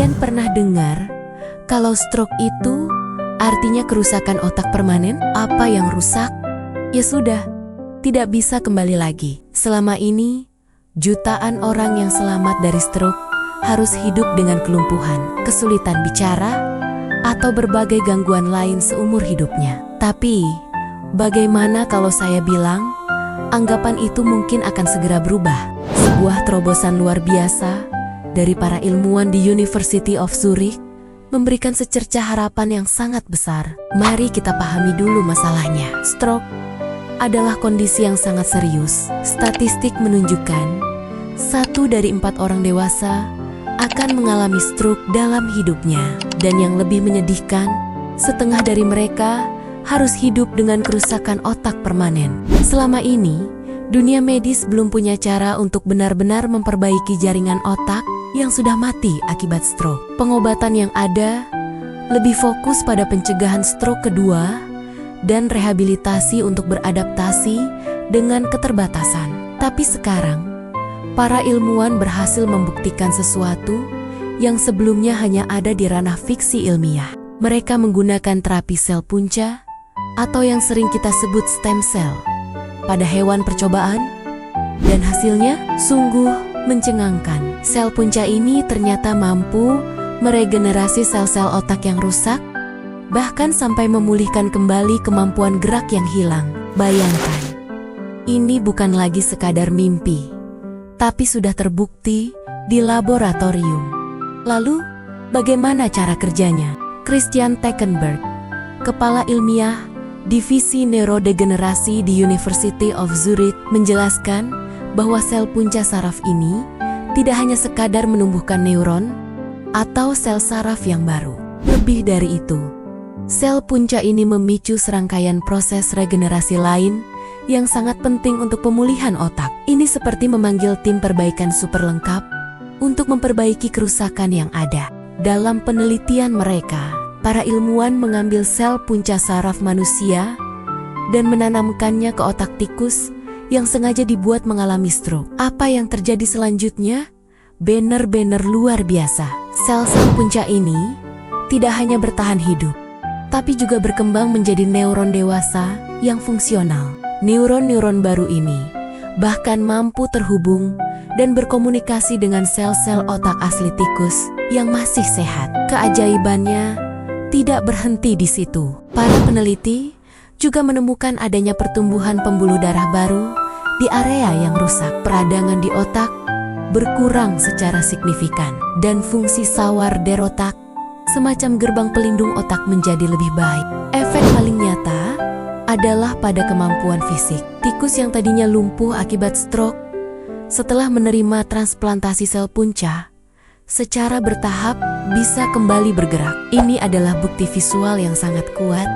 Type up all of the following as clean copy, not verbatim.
Kalian pernah dengar kalau stroke itu artinya kerusakan otak permanen? Apa yang rusak? Ya sudah, tidak bisa kembali lagi. Selama ini, jutaan orang yang selamat dari stroke harus hidup dengan kelumpuhan, kesulitan bicara, atau berbagai gangguan lain seumur hidupnya. Tapi, bagaimana kalau saya bilang, anggapan itu mungkin akan segera berubah? Sebuah terobosan luar biasa dari para ilmuwan di University of Zurich memberikan secercah harapan yang sangat besar. Mari kita pahami dulu masalahnya. Stroke adalah kondisi yang sangat serius. Statistik menunjukkan 1 dari 4 orang dewasa akan mengalami stroke dalam hidupnya. Dan yang lebih menyedihkan, setengah dari mereka harus hidup dengan kerusakan otak permanen. Selama ini, dunia medis belum punya cara untuk benar-benar memperbaiki jaringan otak yang sudah mati akibat stroke. Pengobatan yang ada lebih fokus pada pencegahan stroke kedua dan rehabilitasi untuk beradaptasi dengan keterbatasan. Tapi sekarang, para ilmuwan berhasil membuktikan sesuatu yang sebelumnya hanya ada di ranah fiksi ilmiah. Mereka menggunakan terapi sel punca atau yang sering kita sebut stem cell pada hewan percobaan, dan hasilnya sungguh mencengangkan. Sel punca ini ternyata mampu meregenerasi sel-sel otak yang rusak, bahkan sampai memulihkan kembali kemampuan gerak yang hilang. Bayangkan, ini bukan lagi sekadar mimpi, tapi sudah terbukti di laboratorium. Lalu, bagaimana cara kerjanya? Christian Teckenberg, kepala ilmiah Divisi Neurodegenerasi di University of Zurich, menjelaskan bahwa sel punca saraf ini tidak hanya sekadar menumbuhkan neuron atau sel saraf yang baru. Lebih dari itu, sel punca ini memicu serangkaian proses regenerasi lain yang sangat penting untuk pemulihan otak. Ini seperti memanggil tim perbaikan super lengkap untuk memperbaiki kerusakan yang ada. Dalam penelitian mereka, para ilmuwan mengambil sel punca saraf manusia dan menanamkannya ke otak tikus yang sengaja dibuat mengalami stroke. Apa yang terjadi selanjutnya? Benar-benar luar biasa. Sel-sel punca ini tidak hanya bertahan hidup, tapi juga berkembang menjadi neuron dewasa yang fungsional. Neuron-neuron baru ini bahkan mampu terhubung dan berkomunikasi dengan sel-sel otak asli tikus yang masih sehat. Keajaibannya tidak berhenti di situ. Para peneliti juga menemukan adanya pertumbuhan pembuluh darah baru di area yang rusak. Peradangan di otak berkurang secara signifikan, dan fungsi sawar derotak, semacam gerbang pelindung otak, menjadi lebih baik. Efek paling nyata adalah pada kemampuan fisik. Tikus yang tadinya lumpuh akibat stroke, setelah menerima transplantasi sel punca, secara bertahap bisa kembali bergerak. Ini adalah bukti visual yang sangat kuat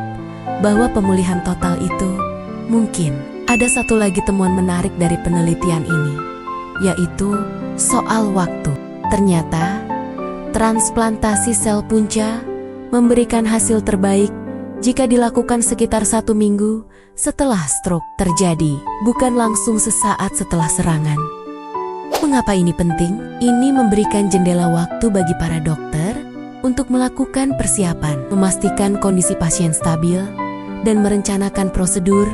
bahwa pemulihan total itu mungkin. Ada satu lagi temuan menarik dari penelitian ini, yaitu soal waktu. Ternyata, transplantasi sel punca memberikan hasil terbaik jika dilakukan sekitar 1 minggu setelah stroke terjadi, bukan langsung sesaat setelah serangan. Mengapa ini penting? Ini memberikan jendela waktu bagi para dokter untuk melakukan persiapan, memastikan kondisi pasien stabil, dan merencanakan prosedur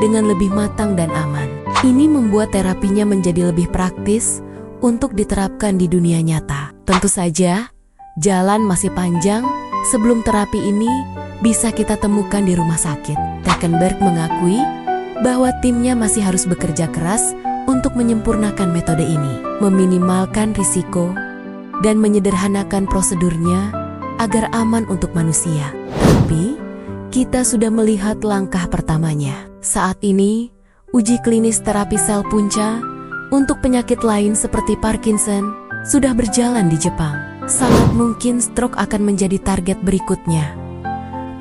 dengan lebih matang dan aman. Ini membuat terapinya menjadi lebih praktis untuk diterapkan di dunia nyata. Tentu saja, jalan masih panjang sebelum terapi ini bisa kita temukan di rumah sakit. Teckenberg mengakui bahwa timnya masih harus bekerja keras untuk menyempurnakan metode ini, meminimalkan risiko, dan menyederhanakan prosedurnya agar aman untuk manusia. Tapi, kita sudah melihat langkah pertamanya. Saat ini, uji klinis terapi sel punca untuk penyakit lain seperti Parkinson sudah berjalan di Jepang. Sangat mungkin stroke akan menjadi target berikutnya.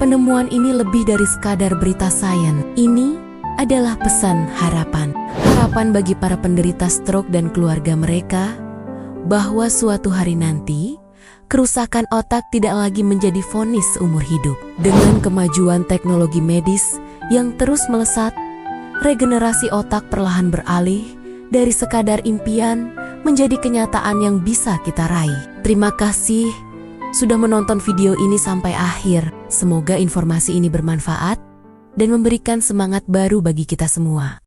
Penemuan ini lebih dari sekadar berita sains. Ini adalah pesan harapan. Harapan bagi para penderita stroke dan keluarga mereka bahwa suatu hari nanti, kerusakan otak tidak lagi menjadi vonis seumur hidup. Dengan kemajuan teknologi medis yang terus melesat, regenerasi otak perlahan beralih dari sekadar impian menjadi kenyataan yang bisa kita raih. Terima kasih sudah menonton video ini sampai akhir. Semoga informasi ini bermanfaat dan memberikan semangat baru bagi kita semua.